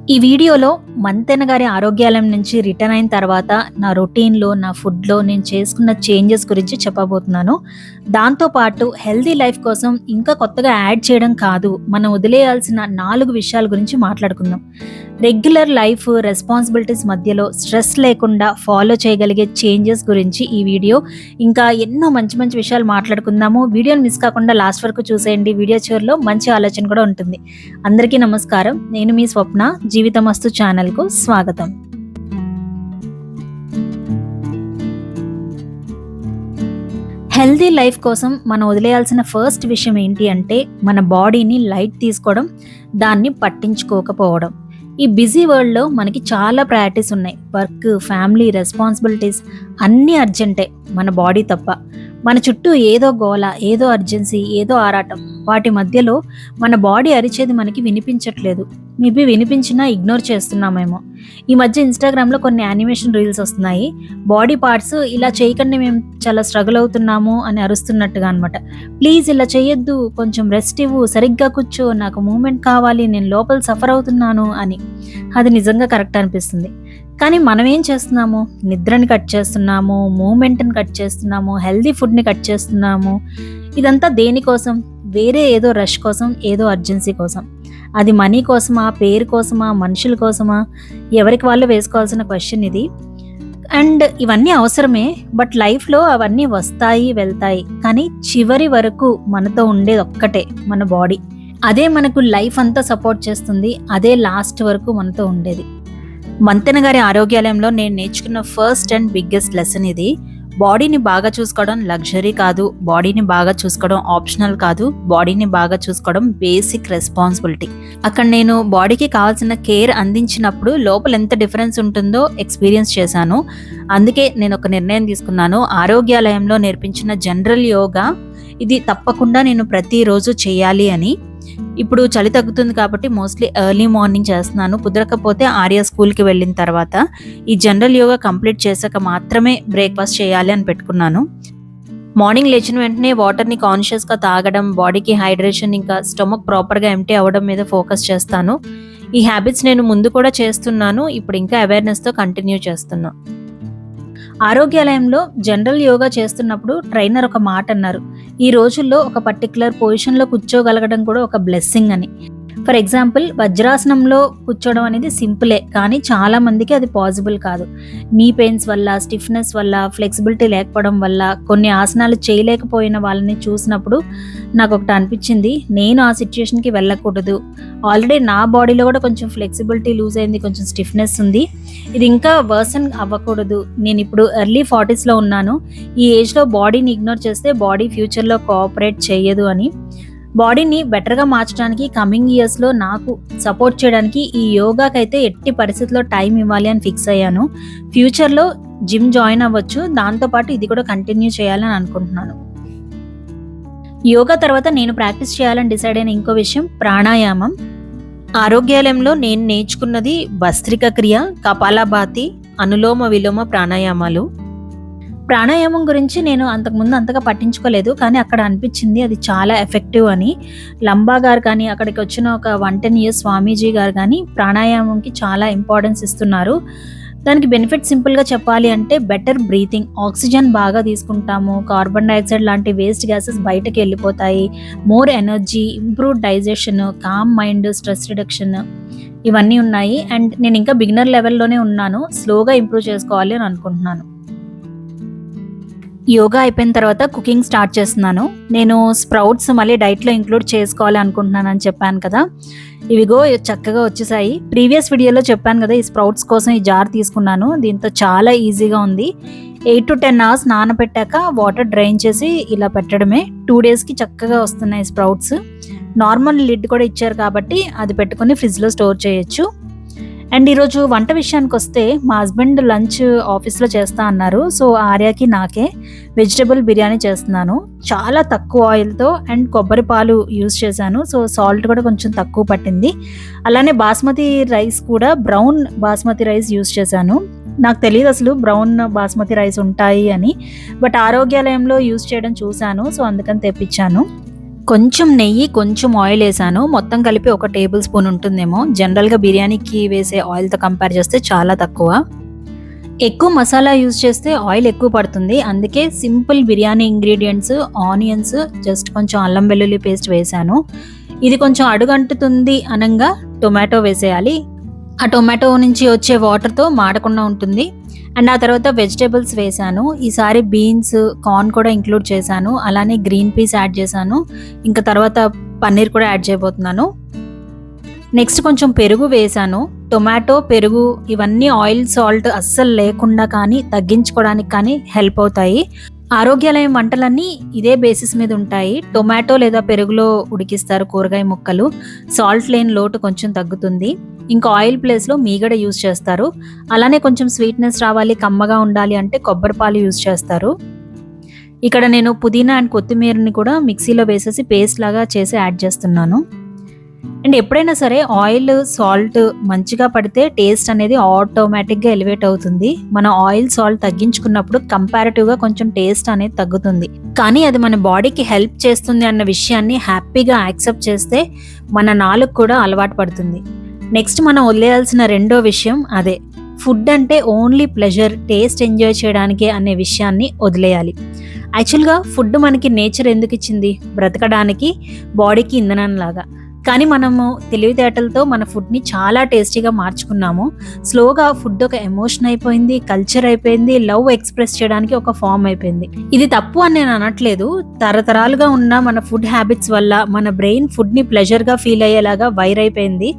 ఈ వీడియోలో మంతెన గారి ఆరోగ్యాలయం నుంచి రిటర్న్ అయిన తర్వాత నా రొటీన్‌లో, నా ఫుడ్‌లో నేను చేసుకున్న చేంజెస్ గురించి చెప్పబోతున్నాను. దాంతో పాటు హెల్తీ లైఫ్ కోసం ఇంకా కొత్తగా యాడ్ చేయడం కాదు, మనం వదిలేయాల్సిన 4 విషయాల గురించి మాట్లాడుకుందాం. రెగ్యులర్ లైఫ్, రెస్పాన్సిబిలిటీస్ మధ్యలో స్ట్రెస్ లేకుండా ఫాలో చేయగలిగే చేంజెస్ గురించి ఈ వీడియో. ఇంకా ఎన్నో మంచి మంచి విషయాలు మాట్లాడుకుందాము. వీడియోని మిస్ కాకుండా లాస్ట్ వరకు చూసేయండి. వీడియో చివరిలో మంచి ఆలోచన కూడా ఉంటుంది. అందరికీ నమస్కారం. నేను మీ స్వప్న. జీవితమస్తు ఛానల్‌కు స్వాగతం. హెల్తీ లైఫ్ కోసం మనం వదిలేయాల్సిన ఫస్ట్ విషయం ఏంటి అంటే మన బాడీని లైట్ తీసుకోవడం, దాన్ని పట్టించుకోకపోవడం. ఈ బిజీ వరల్డ్‌లో మనకి చాలా ప్రయారిటీస్ ఉన్నాయి. వర్క్, ఫ్యామిలీ, రెస్పాన్సిబిలిటీస్ అన్నీ అర్జెంటే, మన బాడీ తప్ప. మన చుట్టూ ఏదో గోల, ఏదో అర్జెన్సీ, ఏదో ఆరాటం. వాటి మధ్యలో మన బాడీ అరిచేది మనకి వినిపించట్లేదు. మేబీ వినిపించినా ఇగ్నోర్ చేస్తున్నామేమో. ఈ మధ్య ఇన్‌స్టాగ్రామ్‌లో కొన్ని యానిమేషన్ రీల్స్ వస్తున్నాయి. బాడీ పార్ట్స్ ఇలా చేయకండి, మేము చాలా స్ట్రగుల్ అవుతున్నాము అని అరుస్తున్నట్టుగా అనమాట. ప్లీజ్ ఇలా చేయొద్దు, కొంచెం రెస్ట్ ఇవ్వు, సరిగ్గా కూర్చో, నాకు మూవ్‌మెంట్ కావాలి, నేను లోపల సఫర్ అవుతున్నాను అని. అది నిజంగా కరెక్ట్ అనిపిస్తుంది. కానీ మనం ఏం చేస్తున్నాము? నిద్రని కట్ చేస్తున్నాము, మూవ్‌మెంట్‌ని కట్ చేస్తున్నాము, హెల్తీ ఫుడ్‌ని కట్ చేస్తున్నాము. ఇదంతా దేనికోసం? వేరే ఏదో రష్ కోసం, ఏదో అర్జెన్సీ కోసం. అది మనీ కోసమా, పేరు కోసమా, మనుషుల కోసమా? ఎవరికి వాళ్ళు వేసుకోవాల్సిన క్వెషన్ ఇది. అండ్ ఇవన్నీ అవసరమే. బట్ లైఫ్‌లో అవన్నీ వస్తాయి, వెళ్తాయి. కానీ చివరి వరకు మనతో ఉండేది ఒక్కటే, మన బాడీ. అదే మనకు లైఫ్ అంతా సపోర్ట్ చేస్తుంది. అదే లాస్ట్ వరకు మనతో ఉండేది. మంతెన గారి ఆరోగ్యాలయంలో నేను నేర్చుకున్న ఫస్ట్ అండ్ బిగ్గెస్ట్ లెసన్ ఇది. బాడీని బాగా చూసుకోవడం లగ్జరీ కాదు, బాడీని బాగా చూసుకోవడం ఆప్షనల్ కాదు, బాడీని బాగా చూసుకోవడం బేసిక్ రెస్పాన్సిబిలిటీ. అక్కడ నేను బాడీకి కావాల్సిన కేర్ అందించినప్పుడు లోపల ఎంత డిఫరెన్స్ ఉంటుందో ఎక్స్పీరియన్స్ చేశాను. అందుకే నేను ఒక నిర్ణయం తీసుకున్నాను. ఆరోగ్యాలయంలో నేర్పించిన జనరల్ యోగా ఇది తప్పకుండా నేను ప్రతిరోజు చేయాలి అని. ఇప్పుడు చలి తగ్గుతుంది కాబట్టి మోస్ట్లీ ఎర్లీ మార్నింగ్ చేస్తున్నాను. కుదరకపోతే ఆర్య స్కూల్కి వెళ్ళిన తర్వాత ఈ జనరల్ యోగా కంప్లీట్ చేశాక మాత్రమే బ్రేక్ఫాస్ట్ చేయాలి అని పెట్టుకున్నాను. మార్నింగ్ లేచిన వెంటనే వాటర్ని కాన్షియస్గా తాగడం, బాడీకి హైడ్రేషన్, ఇంకా స్టమక్ ప్రాపర్గా ఎంటీ అవ్వడం మీద ఫోకస్ చేస్తాను. ఈ హ్యాబిట్స్ నేను ముందు కూడా చేస్తున్నాను, ఇప్పుడు ఇంకా అవేర్నెస్తో కంటిన్యూ చేస్తున్నా. ఆరోగ్యాలయంలో జనరల్ యోగా చేస్తున్నప్పుడు ట్రైనర్ ఒక మాట అన్నారు. ఈ రోజుల్లో ఒక పర్టికులర్ పొజిషన్లో కూర్చోగలగడం కూడా ఒక బ్లెస్సింగ్ అని. ఫర్ ఎగ్జాంపుల్, వజ్రాసనంలో కూర్చోవడం అనేది సింపులే, కానీ చాలా మందికి అది పాసిబుల్ కాదు. నీ పెయిన్స్ వల్ల, స్టిఫ్నెస్ వల్ల, ఫ్లెక్సిబిలిటీ లేకపోవడం వల్ల కొన్ని ఆసనాలు చేయలేకపోయిన వాళ్ళని చూసినప్పుడు నాకు ఒకటి అనిపించింది, నేను ఆ సిచ్యుయేషన్కి వెళ్ళకూడదు. ఆల్రెడీ నా బాడీలో కూడా కొంచెం ఫ్లెక్సిబిలిటీ లూజ్ అయింది, కొంచెం స్టిఫ్నెస్ ఉంది. ఇది ఇంకా వర్సన్ అవ్వకూడదు. నేను ఇప్పుడు ఎర్లీ 40స్లో ఉన్నాను. ఈ ఏజ్లో బాడీని ఇగ్నోర్ చేస్తే బాడీ ఫ్యూచర్లో కోఆపరేట్ చేయదు అని. బాడీని బెటర్గా మార్చడానికి కమింగ్ ఇయర్స్లో నాకు సపోర్ట్ చేయడానికి ఈ యోగాకైతే ఎట్టి పరిస్థితుల్లో టైం ఇవ్వాలి అని ఫిక్స్ అయ్యాను. ఫ్యూచర్లో జిమ్ జాయిన్ అవ్వచ్చు, దాంతోపాటు ఇది కూడా కంటిన్యూ చేయాలని అనుకుంటున్నాను. యోగా తర్వాత నేను ప్రాక్టీస్ చేయాలని డిసైడ్ అయిన ఇంకో విషయం ప్రాణాయామం. ఆరోగ్యాలయంలో నేను నేర్చుకున్నది భస్త్రిక క్రియ, కపాలభాతి, అనులోమ విలోమ ప్రాణాయామాలు. ప్రాణాయామం గురించి నేను అంతకుముందు అంతగా పట్టించుకోలేదు, కానీ అక్కడ అనిపించింది అది చాలా ఎఫెక్టివ్ అని. లంబా గారు కానీ, అక్కడికి వచ్చిన ఒక 110 years స్వామీజీ గారు కానీ ప్రాణాయామంకి చాలా ఇంపార్టెన్స్ ఇస్తున్నారు. దానికి బెనిఫిట్ సింపుల్గా చెప్పాలి అంటే బెటర్ బ్రీతింగ్, ఆక్సిజన్ బాగా తీసుకుంటాము, కార్బన్ డైఆక్సైడ్ లాంటి వేస్ట్ గ్యాసెస్ బయటకు వెళ్ళిపోతాయి, more energy, improve digestion, calm mind, stress reduction, ఇవన్నీ ఉన్నాయి. అండ్ నేను ఇంకా బిగినర్ లెవెల్లోనే ఉన్నాను, స్లోగా ఇంప్రూవ్ చేసుకోవాలి అని అనుకుంటున్నాను. యోగా అయిపోయిన తర్వాత కుకింగ్ స్టార్ట్ చేస్తున్నాను. నేను స్ప్రౌట్స్ మళ్ళీ డైట్లో ఇంక్లూడ్ చేసుకోవాలి అనుకుంటున్నాను అని చెప్పాను కదా. ఇవిగో చక్కగా వచ్చేసాయి. ప్రీవియస్ వీడియోలో చెప్పాను కదా, ఈ స్ప్రౌట్స్ కోసం ఈ జార్ తీసుకున్నాను. దీంతో చాలా ఈజీగా ఉంది. 8 to 10 hours నానబెట్టాక వాటర్ డ్రైన్ చేసి ఇలా పెట్టడమే. 2 daysకి చక్కగా వస్తున్నాయి స్ప్రౌట్స్. నార్మల్ లిడ్ కూడా ఇచ్చారు కాబట్టి అది పెట్టుకొని ఫ్రిడ్జ్లో స్టోర్ చేయొచ్చు. అండ్ ఈరోజు వంట విషయానికి వస్తే మా హస్బెండ్ లంచ్ ఆఫీస్లో చేస్తా అన్నారు. సో ఆర్యాకి, నాకే వెజిటబుల్ బిర్యానీ చేస్తున్నాను. చాలా తక్కువ ఆయిల్తో అండ్ కొబ్బరి పాలు యూజ్ చేశాను. సో సాల్ట్ కూడా కొంచెం తక్కువ పట్టింది. అలానే బాస్మతి రైస్ కూడా బ్రౌన్ బాస్మతి రైస్ యూజ్ చేశాను. నాకు తెలియదు అసలు బ్రౌన్ బాస్మతి రైస్ ఉంటాయి అని, బట్ ఆరోగ్యాలయంలో యూజ్ చేయడం చూశాను. సో అందుకని తెప్పించాను. కొంచెం నెయ్యి, కొంచెం ఆయిల్ వేసాను. మొత్తం కలిపి ఒక టేబుల్ స్పూన్ ఉంటుందేమో. జనరల్‌గా బిర్యానీకి వేసే ఆయిల్‌తో కంపేర్ చేస్తే చాలా తక్కువ. ఎక్కువ మసాలా యూజ్ చేస్తే ఆయిల్ ఎక్కువ పడుతుంది. అందుకే simple biryani ingredients, onions, just కొంచెం అల్లం వెల్లుల్లి పేస్ట్ వేసాను. ఇది కొంచెం అడుగంటుతుంది అనంగా టొమాటో వేసేయాలి. ఆ టొమాటో నుంచి వచ్చే వాటర్‌తో మాడకుండా ఉంటుంది. అండ్ ఆ తర్వాత వెజిటబుల్స్ వేసాను. ఈసారి బీన్స్, కార్న్ కూడా ఇంక్లూడ్ చేశాను. అలానే గ్రీన్ పీస్ యాడ్ చేశాను. ఇంకా తర్వాత పన్నీర్ కూడా యాడ్ చేయబోతున్నాను. నెక్స్ట్ కొంచెం పెరుగు వేసాను. టొమాటో, పెరుగు ఇవన్నీ ఆయిల్, సాల్ట్ అస్సలు లేకుండా కానీ తగ్గించుకోవడానికి కానీ హెల్ప్ అవుతాయి. ఆరోగ్యాలయం వంటలన్నీ ఇదే బేసిస్ మీద ఉంటాయి. టొమాటో లేదా పెరుగులో ఉడికిస్తారు కూరగాయ ముక్కలు. సాల్ట్ లేని లోటు కొంచెం తగ్గుతుంది. ఇంకా ఆయిల్ ప్లేస్లో మీగడ యూజ్ చేస్తారు. అలానే కొంచెం స్వీట్నెస్ రావాలి, కమ్మగా ఉండాలి అంటే కొబ్బరి పాలు యూజ్ చేస్తారు. ఇక్కడ నేను పుదీనా అండ్ కొత్తిమీరని కూడా మిక్సీలో వేసేసి పేస్ట్ లాగా చేసి యాడ్ చేస్తున్నాను. అండ్ ఎప్పుడైనా సరే ఆయిల్, సాల్ట్ మంచిగా పడితే టేస్ట్ అనేది ఆటోమేటిక్గా ఎలివేట్ అవుతుంది. మనం ఆయిల్, సాల్ట్ తగ్గించుకున్నప్పుడు కంపారిటివ్గా కొంచెం టేస్ట్ అనేది తగ్గుతుంది. కానీ అది మన బాడీకి హెల్ప్ చేస్తుంది అన్న విషయాన్ని హ్యాపీగా యాక్సెప్ట్ చేస్తే మన నాలుగు కూడా అలవాటు పడుతుంది. నెక్స్ట్ మనం వదిలేయాల్సిన రెండో విషయం అదే. ఫుడ్ అంటే ఓన్లీ ప్లెజర్, టేస్ట్ ఎంజాయ్ చేయడానికే అనే విషయాన్ని వదిలేయాలి. యాక్చువల్గా ఫుడ్ మనకి నేచర్ ఎందుకు ఇచ్చింది? బ్రతకడానికి, బాడీకి ఇంధనం లాగా. కానీ మనము తెలివితేటలతో మన ఫుడ్ని చాలా టేస్టీగా మార్చుకున్నాము. స్లోగా ఫుడ్ ఒక ఎమోషన్ అయిపోయింది, కల్చర్ అయిపోయింది, లవ్ ఎక్స్ప్రెస్ చేయడానికి ఒక ఫామ్ అయిపోయింది. ఇది తప్పు అని నేను అనట్లేదు. తరతరాలుగా ఉన్న మన ఫుడ్ హ్యాబిట్స్ వల్ల మన బ్రెయిన్ ఫుడ్ని ప్లెజర్గా ఫీల్ అయ్యేలాగా వైర్ అయిపోయింది.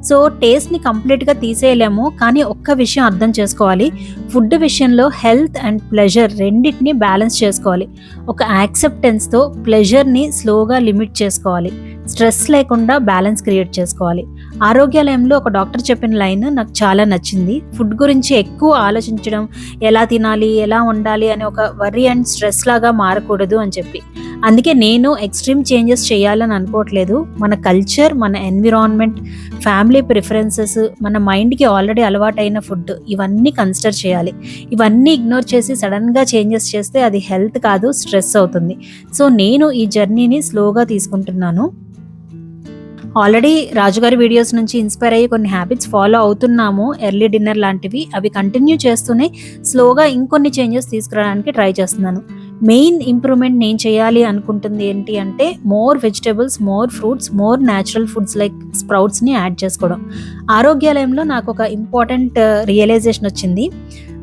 సో టేస్ట్ని కంప్లీట్గా తీసేయలేము. కానీ ఒక్క విషయం అర్థం చేసుకోవాలి, ఫుడ్ విషయంలో హెల్త్ అండ్ ప్లెజర్ రెండింటిని బ్యాలెన్స్ చేసుకోవాలి. ఒక యాక్సెప్టెన్స్తో ప్లెజర్ని స్లోగా లిమిట్ చేసుకోవాలి. స్ట్రెస్ లేకుండా బ్యాలెన్స్ క్రియేట్ చేసుకోవాలి. ఆరోగ్యాలయంలో ఒక డాక్టర్ చెప్పిన లైన్ నాకు చాలా నచ్చింది. ఫుడ్ గురించి ఎక్కువ ఆలోచించడం, ఎలా తినాలి, ఎలా ఉండాలి అని ఒక వర్రీ అండ్ స్ట్రెస్ లాగా మారకూడదు అని చెప్పి. అందుకే నేను ఎక్స్ట్రీమ్ చేంజెస్ చేయాలని అనుకోవట్లేదు. మన కల్చర్, మన ఎన్విరాన్మెంట్, ఫ్యామిలీ ప్రిఫరెన్సెస్, మన మైండ్కి ఆల్రెడీ అలవాటైన ఫుడ్ ఇవన్నీ కన్సిడర్ చేయాలి. ఇవన్నీ ఇగ్నోర్ చేసి సడన్గా చేంజెస్ చేస్తే అది హెల్త్ కాదు, స్ట్రెస్ అవుతుంది. సో నేను ఈ జర్నీని స్లోగా తీసుకుంటున్నాను. ఆల్రెడీ రాజుగారి వీడియోస్ నుంచి ఇన్స్పైర్ అయ్యి కొన్ని హ్యాబిట్స్ ఫాలో అవుతున్నాము. ఎర్లీ డిన్నర్ లాంటివి అవి కంటిన్యూ చేస్తూనే స్లోగా ఇంకొన్ని చేంజెస్ తీసుకురావడానికి ట్రై చేస్తున్నాను. మెయిన్ ఇంప్రూవ్మెంట్ నేను చేయాలి అనుకుంటుంది ఏంటి అంటే more vegetables, more fruits, more natural foods like స్ప్రౌట్స్ని యాడ్ చేసుకోవడం. ఆరోగ్యాలయంలో నాకు ఒక ఇంపార్టెంట్ రియలైజేషన్ వచ్చింది.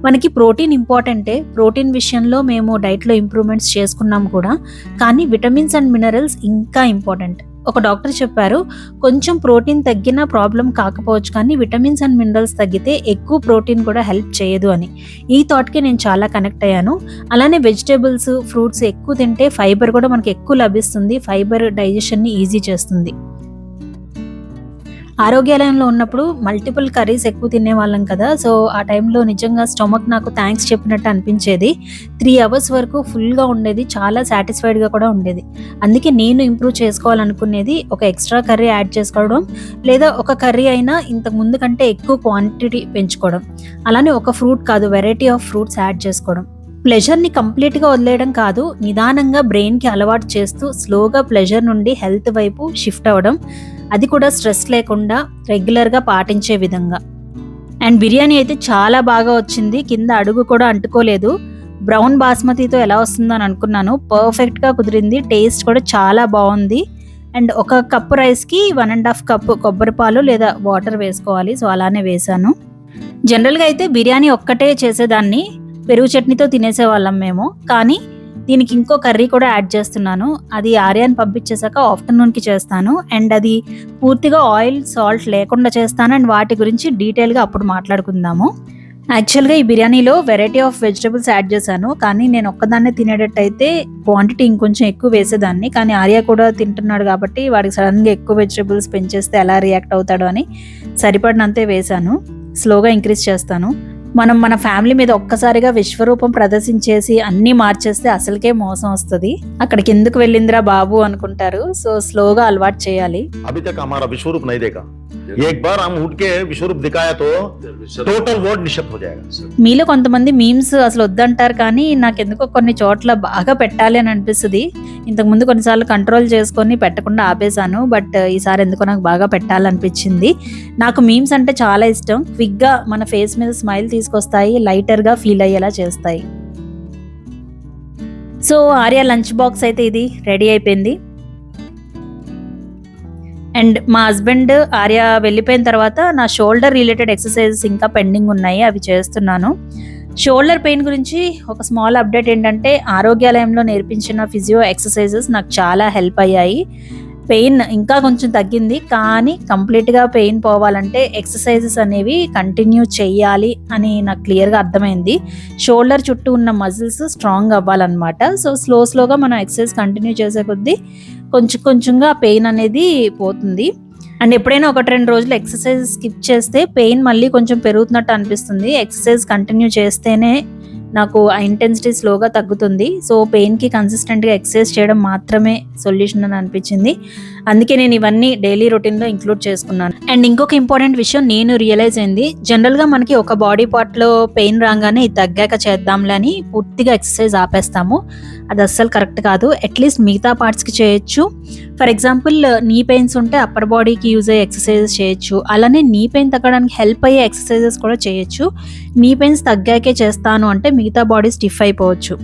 మనకి ప్రోటీన్ ఇంపార్టెంటే. ప్రోటీన్ విషయంలో మేము డైట్లో ఇంప్రూవ్మెంట్స్ చేసుకున్నాం కూడా. కానీ విటమిన్స్ అండ్ మినరల్స్ ఇంకా ఇంపార్టెంట్. ఒక డాక్టర్ చెప్పారు, కొంచెం ప్రోటీన్ తగ్గినా ప్రాబ్లం కాకపోవచ్చు, కానీ విటమిన్స్ అండ్ మినరల్స్ తగ్గితే ఎక్కువ ప్రోటీన్ కూడా హెల్ప్ చేయదు అని. ఈ థాట్కి నేను చాలా కనెక్ట్ అయ్యాను. అలానే వెజిటేబుల్స్, ఫ్రూట్స్ ఎక్కువ తింటే ఫైబర్ కూడా మనకి ఎక్కువ లభిస్తుంది. ఫైబర్ డైజెషన్ని ఈజీ చేస్తుంది. ఆరోగ్యాలయంలో ఉన్నప్పుడు మల్టిపుల్ కర్రీస్ ఎక్కువ తినేవాళ్ళం కదా. సో ఆ టైంలో నిజంగా స్టమక్ నాకు థ్యాంక్స్ చెప్పినట్టు అనిపించేది. 3 hours వరకు ఫుల్గా ఉండేది, చాలా సాటిస్ఫైడ్గా కూడా ఉండేది. అందుకే నేను ఇంప్రూవ్ చేసుకోవాలనుకునేది ఒక ఎక్స్ట్రా కర్రీ యాడ్ చేసుకోవడం, లేదా ఒక కర్రీ అయినా ఇంతకు ముందు కంటే ఎక్కువ క్వాంటిటీ పెంచుకోవడం. అలానే ఒక ఫ్రూట్ కాదు, వెరైటీ ఆఫ్ ఫ్రూట్స్ యాడ్ చేసుకోవడం. ప్లెజర్ని కంప్లీట్గా వదిలేయడం కాదు, నిదానంగా బ్రెయిన్కి అలవాటు చేస్తూ స్లోగా ప్లెజర్ నుండి హెల్త్ వైపు షిఫ్ట్ అవ్వడం. అది కూడా స్ట్రెస్ లేకుండా రెగ్యులర్గా పాటించే విధంగా. అండ్ బిర్యానీ అయితే చాలా బాగా వచ్చింది. కింద అడుగు కూడా అంటుకోలేదు. బ్రౌన్ బాస్మతితో ఎలా వస్తుందో అని అనుకున్నాను. పర్ఫెక్ట్గా కుదిరింది. టేస్ట్ కూడా చాలా బాగుంది. అండ్ ఒక కప్పు రైస్కి 1.5 కప్పు కొబ్బరి పాలు లేదా వాటర్ వేసుకోవాలి. సో అలానే వేసాను. జనరల్గా అయితే బిర్యానీ ఒక్కటే చేసేదాన్ని, పెరుగు చట్నీతో తినేసేవాళ్ళం మేము. కానీ దీనికి ఇంకో కర్రీ కూడా యాడ్ చేస్తున్నాను. అది ఆర్యాన్ పంపించేశాక ఆఫ్టర్నూన్కి చేస్తాను. అండ్ అది పూర్తిగా ఆయిల్, సాల్ట్ లేకుండా చేస్తాను. అండ్ వాటి గురించి డీటెయిల్గా అప్పుడు మాట్లాడుకుందాము. యాక్చువల్గా ఈ బిర్యానీలో వెరైటీ ఆఫ్ వెజిటబుల్స్ యాడ్ చేశాను. కానీ నేను ఒక్కదాన్నే తినేటట్టయితే క్వాంటిటీ ఇంకొంచెం ఎక్కువ వేసేదాన్ని. కానీ ఆర్య కూడా తింటున్నాడు కాబట్టి వాడికి సడన్గా ఎక్కువ వెజిటబుల్స్ పెంచేస్తే ఎలా రియాక్ట్ అవుతాడో అని సరిపడినంతే వేశాను. స్లోగా ఇంక్రీజ్ చేస్తాను. మనం మన ఫ్యామిలీ మీద ఒక్కసారిగా విశ్వరూపం ప్రదర్శించేసి అన్నీ మార్చేస్తే అసలుకే మోసం వస్తుంది. అక్కడికి ఎందుకు వెళ్ళిందిరా బాబు అనుకుంటారు. సో స్లోగా అలవాటు చేయాలి. అభి తక్ హమారా విశ్వరూప్ నహీ దేఖా, एक बार हम उठ के विश्वरूप दिखाया तो टोटल वर्ल्ड निशब्द हो जाएगा. మీలో కొంతమంది మీమ్స్ అసలు వద్దంటారు, కానీ నాకెందుకో కొన్ని చోట్ల బాగా పెట్టాలి అని అనిపిస్తుంది. ఇంతకుముందు కొన్నిసార్లు కంట్రోల్ చేసుకొని పెట్టకుండా ఆపేశాను, బట్ ఈసారి ఎందుకో నాకు బాగా పెట్టాలనిపించింది. నాకు మీమ్స్ అంటే చాలా ఇష్టం. క్విక్గా మన ఫేస్ మీద స్మైల్ తీసుకొస్తాయి, లైటర్గా ఫీల్ అయ్యేలా చేస్తాయి. సో ఆర్య లంచ్ బాక్స్ అయితే ఇది రెడీ అయిపోయింది. అండ్ మా హస్బెండ్ ఆర్య వెళ్ళిపోయిన తర్వాత నా షోల్డర్ రిలేటెడ్ ఎక్సర్సైజెస్ ఇంకా పెండింగ్ ఉన్నాయి, అవి చేస్తున్నాను. షోల్డర్ పెయిన్ గురించి ఒక స్మాల్ అప్డేట్ ఏంటంటే, ఆరోగ్యాలయంలో నేర్పించిన ఫిజియో ఎక్సర్సైజెస్ నాకు చాలా హెల్ప్ అయ్యాయి. పెయిన్ ఇంకా కొంచెం తగ్గింది, కానీ కంప్లీట్గా పెయిన్ పోవాలంటే ఎక్సర్సైజెస్ అనేవి కంటిన్యూ చేయాలి అని నాకు క్లియర్గా అర్థమైంది. షోల్డర్ చుట్టూ ఉన్న మజిల్స్ స్ట్రాంగ్ అవ్వాలన్నమాట. సో స్లోగా మనం ఎక్సర్సైజ్ కంటిన్యూ చేసే కొద్దీ కొంచెంగా పెయిన్ అనేది పోతుంది. అండ్ ఎప్పుడైనా 1-2 రోజులు ఎక్సర్సైజ్ స్కిప్ చేస్తే పెయిన్ మళ్ళీ కొంచెం పెరుగుతున్నట్టు అనిపిస్తుంది. ఎక్సర్సైజ్ కంటిన్యూ చేస్తేనే నాకు ఆ ఇంటెన్సిటీ స్లోగా తగ్గుతుంది. సో పెయిన్కి కన్సిస్టెంట్గా ఎక్సర్సైజ్ చేయడం మాత్రమే సొల్యూషన్ అని అనిపించింది. అందుకే నేను ఇవన్నీ డైలీ రొటీన్లో ఇంక్లూడ్ చేసుకున్నాను. అండ్ ఇంకొక ఇంపార్టెంట్ విషయం నేను రియలైజ్ అయింది, జనరల్గా మనకి ఒక బాడీ పార్ట్లో పెయిన్ రాగానే ఇది తగ్గాక చేద్దాంలే అని పూర్తిగా ఎక్సర్సైజ్ ఆపేస్తాము. అది అస్సలు కరెక్ట్ కాదు. అట్లీస్ట్ మిగతా పార్ట్స్కి చేయొచ్చు. ఫర్ ఎగ్జాంపుల్ నీ పెయిన్స్ ఉంటే అప్పర్ బాడీకి యూజ్ అయ్యే ఎక్సర్సైజెస్ చేయొచ్చు. అలానే నీ పెయిన్ తగ్గడానికి హెల్ప్ అయ్యే ఎక్సర్సైజెస్ కూడా చేయొచ్చు. నీ పెయిన్స్ తగ్గాకే చేస్తాను అంటే మిగతా బాడీ స్టిఫ్ అయిపోవచ్చు.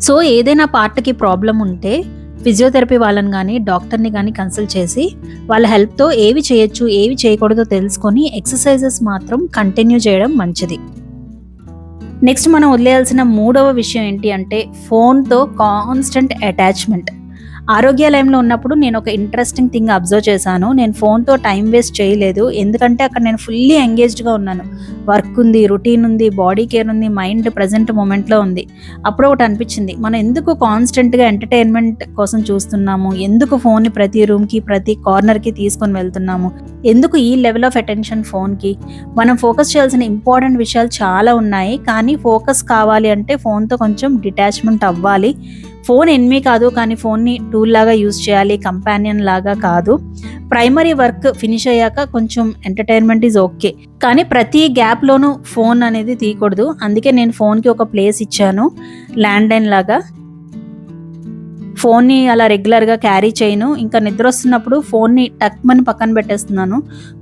సో ఏదైనా పార్ట్కి ప్రాబ్లం ఉంటే ఫిజియోథెరపీ వాళ్ళని కానీ డాక్టర్ని కానీ కన్సల్ట్ చేసి వాళ్ళ హెల్ప్తో ఏవి చేయొచ్చు ఏవి చేయకూడదో తెలుసుకొని ఎక్సర్సైజెస్ మాత్రం కంటిన్యూ చేయడం మంచిది. నెక్స్ట్ మనం వదిలేయాల్సిన 3వ విషయం ఏంటి అంటే, ఫోన్తో కాన్స్టెంట్ అటాచ్మెంట్. ఆరోగ్యాలయంలో ఉన్నప్పుడు నేను ఒక ఇంట్రెస్టింగ్ థింగ్ అబ్జర్వ్ చేశాను. నేను ఫోన్తో టైం వేస్ట్ చేయలేదు, ఎందుకంటే అక్కడ నేను ఫుల్లీ ఎంగేజ్డ్గా ఉన్నాను. వర్క్ ఉంది, రొటీన్ ఉంది, బాడీ కేర్ ఉంది, మైండ్ ప్రజెంట్ మూమెంట్లో ఉంది. అప్పుడు ఒకటి అనిపించింది, మనం ఎందుకు కాన్స్టెంట్గా ఎంటర్టైన్మెంట్ కోసం చూస్తున్నాము, ఎందుకు ఫోన్ని ప్రతి రూమ్కి ప్రతి కార్నర్కి తీసుకొని వెళ్తున్నాము, ఎందుకు ఈ లెవెల్ ఆఫ్ అటెన్షన్ ఫోన్కి. మనం ఫోకస్ చేయాల్సిన ఇంపార్టెంట్ విషయాలు చాలా ఉన్నాయి, కానీ ఫోకస్ కావాలి అంటే ఫోన్తో కొంచెం డిటాచ్మెంట్ అవ్వాలి. ఫోన్ ఎనిమీ కాదు, కానీ ఫోన్ని టూల్ లాగా యూజ్ చేయాలి, కంపానియన్ లాగా కాదు. ప్రైమరీ వర్క్ ఫినిష్ అయ్యాక కొంచెం ఎంటర్టైన్మెంట్ ఈజ్ ఓకే, కానీ ప్రతి గ్యాప్లోనూ ఫోన్ అనేది తీయకూడదు. అందుకే నేను ఫోన్కి ఒక ప్లేస్ ఇచ్చాను, ల్యాండ్లైన్ లాగా. ఫోన్ని అలా రెగ్యులర్గా క్యారీ చేయను. ఇంకా నిద్ర వస్తున్నప్పుడు ఫోన్ని టక్మని పక్కన పెట్టేస్తున్నాను.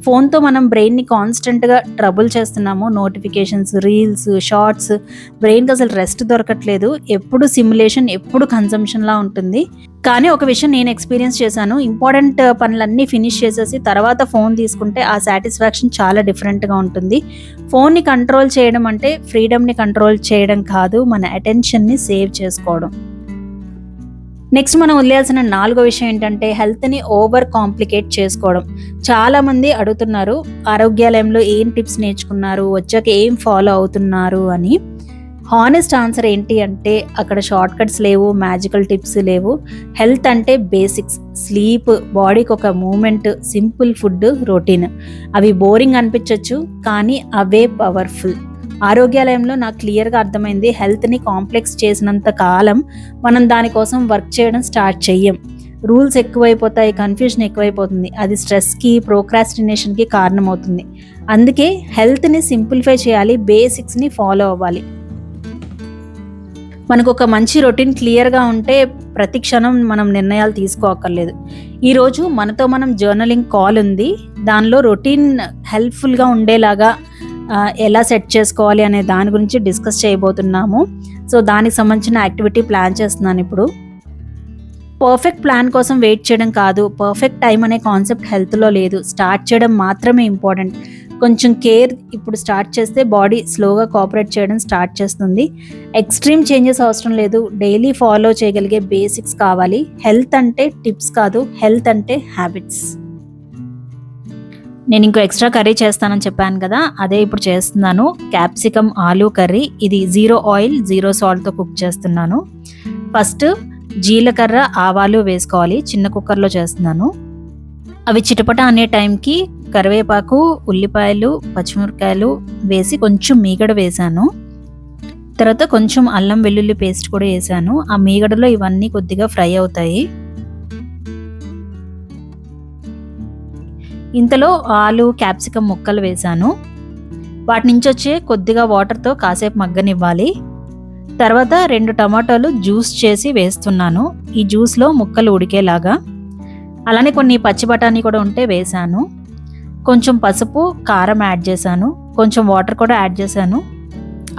ఫోన్తో మనం బ్రెయిన్ని కాన్స్టెంట్గా ట్రబుల్ చేస్తున్నాము. నోటిఫికేషన్స్, రీల్స్, షార్ట్స్, బ్రెయిన్కి అసలు రెస్ట్ దొరకట్లేదు. ఎప్పుడు సిమ్యులేషన్, ఎప్పుడు కన్సంప్షన్లా ఉంటుంది. కానీ ఒక విషయం నేను ఎక్స్పీరియన్స్ చేశాను, ఇంపార్టెంట్ పనులన్నీ ఫినిష్ చేసేసి తర్వాత ఫోన్ తీసుకుంటే ఆ సాటిస్ఫాక్షన్ చాలా డిఫరెంట్గా ఉంటుంది. ఫోన్ని కంట్రోల్ చేయడం అంటే ఫ్రీడమ్ని కంట్రోల్ చేయడం కాదు, మన అటెన్షన్ని సేవ్ చేసుకోవడం. నెక్స్ట్ మనం వదిలేయాల్సిన 4వ విషయం ఏంటంటే, హెల్త్ని ఓవర్ కాంప్లికేట్ చేసుకోవడం. చాలామంది అడుగుతున్నారు, ఆరోగ్యాలయంలో ఏం టిప్స్ నేర్చుకున్నారు, వచ్చాక ఏం ఫాలో అవుతున్నారు అని. హానెస్ట్ ఆన్సర్ ఏంటి అంటే, అక్కడ షార్ట్ కట్స్ లేవు, మ్యాజికల్ టిప్స్ లేవు. హెల్త్ అంటే బేసిక్స్, స్లీప్, బాడీకి ఒక మూమెంట్, సింపుల్ ఫుడ్, రొటీన్. అవి బోరింగ్ అనిపించవచ్చు, కానీ అవే పవర్ఫుల్. ఆరోగ్యాలయంలో నాకు క్లియర్గా అర్థమైంది, హెల్త్ని కాంప్లెక్స్ చేసినంత కాలం మనం దానికోసం వర్క్ చేయడం స్టార్ట్ చెయ్యం. రూల్స్ ఎక్కువైపోతాయి, కన్ఫ్యూజన్ ఎక్కువైపోతుంది. అది స్ట్రెస్కి, ప్రోక్రాస్టినేషన్కి కారణమవుతుంది. అందుకే హెల్త్ని సింప్లిఫై చేయాలి, బేసిక్స్ని ఫాలో అవ్వాలి. మనకు ఒక మంచి రొటీన్ క్లియర్గా ఉంటే ప్రతి క్షణం మనం నిర్ణయాలు తీసుకోక్కర్లేదు. ఈరోజు మనతో మనం జర్నలింగ్ కాల్ ఉంది, దానిలో రొటీన్ హెల్ప్ఫుల్గా ఉండేలాగా ఎలా సెట్ చేసుకోవాలి అనే దాని గురించి డిస్కస్ చేయబోతున్నాము. సో దానికి సంబంధించిన యాక్టివిటీ ప్లాన్ చేస్తున్నాను ఇప్పుడు. పర్ఫెక్ట్ ప్లాన్ కోసం వెయిట్ చేయడం కాదు, పర్ఫెక్ట్ టైం అనే కాన్సెప్ట్ హెల్త్లో లేదు. స్టార్ట్ చేయడం మాత్రమే ఇంపార్టెంట్. కొంచెం కేర్ ఇప్పుడు స్టార్ట్ చేస్తే బాడీ స్లోగా కోఆపరేట్ చేయడం స్టార్ట్ చేస్తుంది. ఎక్స్ట్రీమ్ చేంజెస్ అవసరం లేదు, డైలీ ఫాలో చేయగలిగే బేసిక్స్ కావాలి. హెల్త్ అంటే టిప్స్ కాదు, హెల్త్ అంటే హ్యాబిట్స్. నేను ఇంకో ఎక్స్ట్రా కర్రీ చేస్తానని చెప్పాను కదా, అదే ఇప్పుడు చేస్తున్నాను. Capsicum aloo curry. ఇది 0 ఆయిల్ 0 సాల్ట్తో కుక్ చేస్తున్నాను. ఫస్ట్ జీలకర్ర, ఆవాలు వేసుకోవాలి. చిన్న కుక్కర్లో చేస్తున్నాను. అవి చిటపట అనే టైంకి కరివేపాకు, ఉల్లిపాయలు, పచ్చిమిరపకాయలు వేసి కొంచెం మీగడ వేసాను. తర్వాత కొంచెం అల్లం వెల్లుల్లి పేస్ట్ కూడా వేసాను. ఆ మీగడలో ఇవన్నీ కొద్దిగా ఫ్రై అవుతాయి. ఇంతలో ఆలు క్యాప్సికమ్ ముక్కలు వేశాను. వాటి నుంచి వచ్చే కొద్దిగా వాటర్తో కాసేపు మగ్గనివ్వాలి. తర్వాత 2 టమాటాలు జ్యూస్ చేసి వేస్తున్నాను, ఈ జ్యూస్లో ముక్కలు ఉడికేలాగా. అలానే కొన్ని పచ్చి బఠానీ కూడా ఉంటే వేశాను. కొంచెం పసుపు, కారం యాడ్ చేశాను. కొంచెం వాటర్ కూడా యాడ్ చేశాను.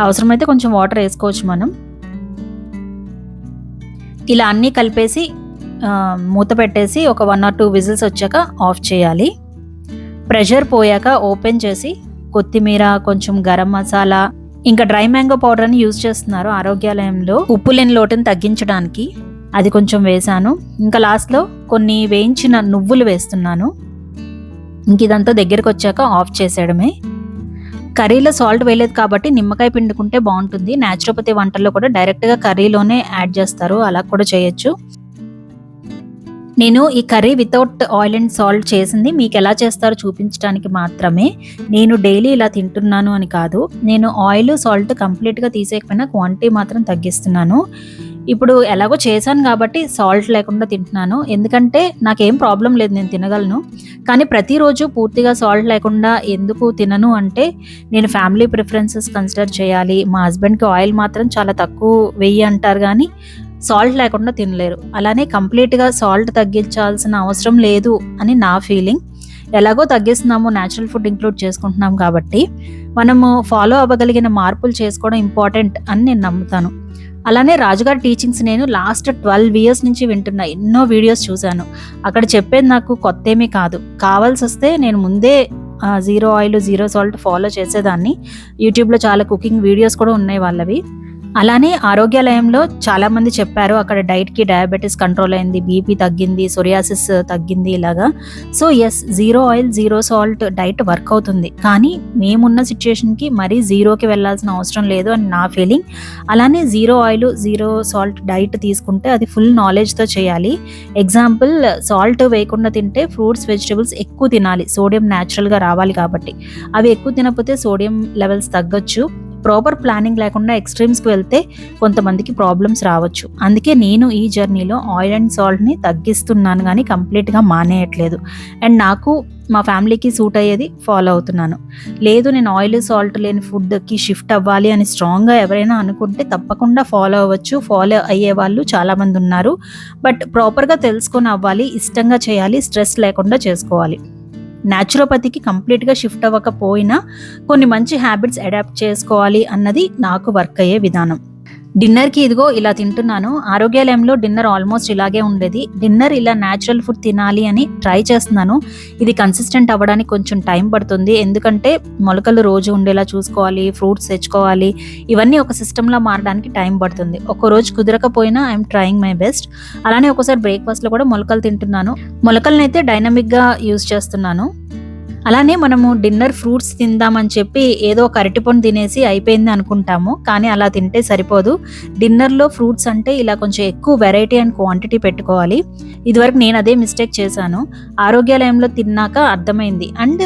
అవసరమైతే కొంచెం వాటర్ వేసుకోవచ్చు మనం. ఇలా అన్నీ కలిపేసి మూత పెట్టేసి ఒక 1 or 2 విజిల్స్ వచ్చాక ఆఫ్ చేయాలి. ప్రెషర్ పోయాక ఓపెన్ చేసి కొత్తిమీర, కొంచెం గరం మసాలా, ఇంకా డ్రై మ్యాంగో పౌడర్ అని యూజ్ చేస్తున్నారు ఆరోగ్యాలయంలో ఉప్పు లేని లోటుని తగ్గించడానికి, అది కొంచెం వేశాను. ఇంకా లాస్ట్లో కొన్ని వేయించిన నువ్వులు వేస్తున్నాను. ఇంక ఇదంతా దగ్గరికి వచ్చాక ఆఫ్ చేసేయడమే. కర్రీలో సాల్ట్ వేయలేదు కాబట్టి నిమ్మకాయ పిండుకుంటే బాగుంటుంది. న్యాచురోపతి వంటల్లో కూడా డైరెక్ట్గా కర్రీలోనే యాడ్ చేస్తారు, అలా కూడా చేయొచ్చు. నేను ఈ curry without oil and salt చేసింది మీకు ఎలా చేస్తారో చూపించడానికి మాత్రమే. నేను డైలీ ఇలా తింటున్నాను అని కాదు. నేను ఆయిల్, సాల్ట్ కంప్లీట్గా తీసేయకపోయినా క్వాంటిటీ మాత్రం తగ్గిస్తున్నాను. ఇప్పుడు ఎలాగో చేశాను కాబట్టి సాల్ట్ లేకుండా తింటున్నాను, ఎందుకంటే నాకేం ప్రాబ్లం లేదు, నేను తినగలను. కానీ ప్రతిరోజు పూర్తిగా సాల్ట్ లేకుండా ఎందుకు తినను అంటే, నేను ఫ్యామిలీ ప్రిఫరెన్సెస్ కన్సిడర్ చేయాలి. మా హస్బెండ్కి ఆయిల్ మాత్రం చాలా తక్కువ వెయ్యి అంటారు, కానీ సాల్ట్ లేకుండా తినలేరు. అలానే కంప్లీట్గా సాల్ట్ తగ్గించాల్సిన అవసరం లేదు అని నా ఫీలింగ్. ఎలాగో తగ్గిస్తున్నాము, న్యాచురల్ ఫుడ్ ఇంక్లూడ్ చేసుకుంటున్నాం కాబట్టి మనము ఫాలో అవ్వగలిగిన మార్పులు చేసుకోవడం ఇంపార్టెంట్ అని నేను నమ్ముతాను. అలానే రాజుగారి టీచింగ్స్ నేను లాస్ట్ 12 years నుంచి వింటున్నా. ఎన్నో వీడియోస్ చూశాను, అక్కడ చెప్పేది నాకు కొత్త ఏమీ కాదు. కావాల్సి వస్తే నేను ముందే 0 ఆయిల్ 0 సాల్ట్ ఫాలో చేసేదాన్ని. యూట్యూబ్లో చాలా కుకింగ్ వీడియోస్ కూడా ఉన్నాయి వాళ్ళవి. అలానే ఆరోగ్యాలయంలో చాలామంది చెప్పారు అక్కడ డైట్కి డయాబెటీస్ కంట్రోల్ అయింది, బీపీ తగ్గింది, సోరియాసిస్ తగ్గింది ఇలాగా. So yes, 0 oil 0 salt diet work అవుతుంది, కానీ మేమున్న సిచ్యుయేషన్కి మరీ 0కి వెళ్ళాల్సిన అవసరం లేదు అని నా ఫీలింగ్. అలానే 0 ఆయిల్ 0 సాల్ట్ డైట్ తీసుకుంటే అది ఫుల్ నాలెడ్జ్తో చేయాలి. ఎగ్జాంపుల్, సాల్ట్ వేయకుండా తింటే ఫ్రూట్స్, వెజిటబుల్స్ ఎక్కువ తినాలి, సోడియం న్యాచురల్గా రావాలి కాబట్టి. అవి ఎక్కువ తినకపోతే సోడియం లెవెల్స్ తగ్గొచ్చు. ప్రాపర్ ప్లానింగ్ లేకుండా ఎక్స్ట్రీమ్స్కి వెళ్తే కొంతమందికి ప్రాబ్లమ్స్ రావచ్చు. అందుకే నేను ఈ జర్నీలో ఆయిల్ అండ్ సాల్ట్ని తగ్గిస్తున్నాను, కానీ కంప్లీట్గా మానేయట్లేదు. అండ్ నాకు మా ఫ్యామిలీకి సూట్ అయ్యేది ఫాలో అవుతున్నాను. లేదు నేను ఆయిల్ సాల్ట్ లేని ఫుడ్కి షిఫ్ట్ అవ్వాలి అని స్ట్రాంగ్గా ఎవరైనా అనుకుంటే తప్పకుండా ఫాలో అవ్వచ్చు. ఫాలో అయ్యే వాళ్ళు చాలామంది ఉన్నారు. బట్ ప్రాపర్గా తెలుసుకొని అవ్వాలి, ఇష్టంగా చేయాలి, స్ట్రెస్ లేకుండా చేసుకోవాలి. న్యాచురోపతికి కంప్లీట్గా షిఫ్ట్ అవ్వకపోయినా కొన్ని మంచి హ్యాబిట్స్ అడాప్ట్ చేసుకోవాలి అన్నది నాకు వర్క్ అయ్యే విధానం. డిన్నర్కి ఇదిగో ఇలా తింటున్నాను. ఆరోగ్యాలయంలో డిన్నర్ ఆల్మోస్ట్ ఇలాగే ఉండేది. డిన్నర్ ఇలా న్యాచురల్ ఫుడ్ తినాలి అని ట్రై చేస్తున్నాను. ఇది కన్సిస్టెంట్ అవ్వడానికి కొంచెం టైం పడుతుంది, ఎందుకంటే మొలకలు రోజు ఉండేలా చూసుకోవాలి, ఫ్రూట్స్ తెచ్చుకోవాలి, ఇవన్నీ ఒక సిస్టంలో మారడానికి టైం పడుతుంది. ఒక రోజు కుదరకపోయినా ఐఎమ్ ట్రయింగ్ మై బెస్ట్. అలానే ఒకసారి బ్రేక్ఫాస్ట్లో కూడా మొలకలు తింటున్నాను. మొలకలనైతే డైనమిక్గా యూజ్ చేస్తున్నాను. అలానే మనము డిన్నర్ ఫ్రూట్స్ తిందామని చెప్పి ఏదో ఒక అరటిపండు తినేసి అయిపోయింది అనుకుంటాము, కానీ అలా తింటే సరిపోదు. డిన్నర్లో ఫ్రూట్స్ అంటే ఇలా కొంచెం ఎక్కువ వెరైటీ అండ్ క్వాంటిటీ పెట్టుకోవాలి. ఇదివరకు నేను అదే మిస్టేక్ చేశాను. ఆరోగ్యాలయంలో తిన్నాక అర్థమైంది. అండ్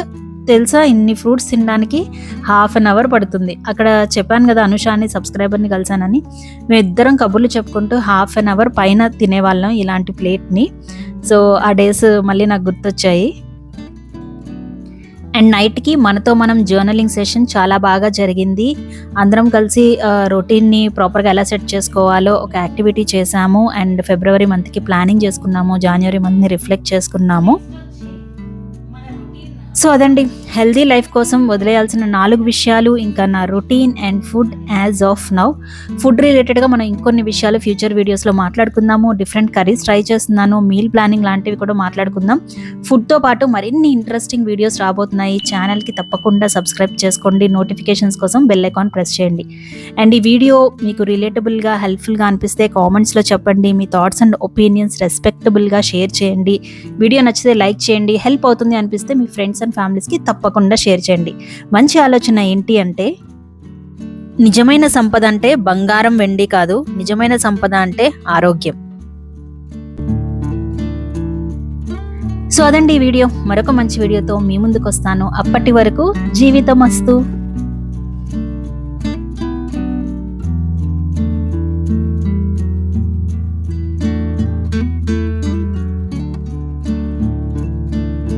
తెలుసా, ఇన్ని ఫ్రూట్స్ తినడానికి 1/2 hour పడుతుంది. అక్కడ చెప్పాను కదా అనుషాని సబ్స్క్రైబర్ని కలిసానని, మేమిద్దరం కబుర్లు చెప్పుకుంటూ 1/2 hour పైన తినేవాళ్ళం ఇలాంటి ప్లేట్ని. సో ఆ డేస్ మళ్ళీ నాకు గుర్తొచ్చాయి. అండ్ నైట్కి మనతో మనం జర్నలింగ్ సెషన్ చాలా బాగా జరిగింది. అందరం కలిసి రొటీన్ని ప్రాపర్గా ఎలా సెట్ చేసుకోవాలో ఒక యాక్టివిటీ చేశాము. అండ్ ఫిబ్రవరి మంత్కి ప్లానింగ్ చేసుకున్నాము, జనవరి మంత్ని రిఫ్లెక్ట్ చేసుకున్నాము. సో అదండి, హెల్దీ లైఫ్ కోసం వదిలేయాల్సిన 4 విషయాలు, ఇంకా నా routine and food as of now. Food రిలేటెడ్గా మనం ఇంకొన్ని విషయాలు ఫ్యూచర్ వీడియోస్లో మాట్లాడుకుందాము. డిఫరెంట్ కర్రీస్ ట్రై చేస్తున్నాను, మీల్ ప్లానింగ్ లాంటివి కూడా మాట్లాడుకుందాం. ఫుడ్తో పాటు మరిన్ని ఇంట్రెస్టింగ్ వీడియోస్ రాబోతున్నాయి. ఛానల్కి తప్పకుండా సబ్స్క్రైబ్ చేసుకోండి, నోటిఫికేషన్స్ కోసం బెల్ ఐకాన్ ప్రెస్ చేయండి. అండ్ ఈ వీడియో మీకు రిలేటబుల్గా, హెల్ప్ఫుల్గా అనిపిస్తే కామెంట్స్లో చెప్పండి. మీ థాట్స్ అండ్ ఒపీనియన్స్ రెస్పెక్టబుల్గా షేర్ చేయండి. వీడియో నచ్చితే లైక్ చేయండి. హెల్ప్ అవుతుంది అనిపిస్తే మీ ఫ్రెండ్స్ అండ్ ఫ్యామిలీస్కి తప్పకుండా షేర్ చేయండి. మంచి ఆలోచన ఏంటి అంటే, నిజమైన సంపద అంటే బంగారం, వెండి కాదు. నిజమైన సంపద అంటే ఆరోగ్యం. సో అదండి ఈ వీడియో. మరొక మంచి వీడియోతో మీ ముందుకు వస్తాను. అప్పటి వరకు జీవితమస్తు.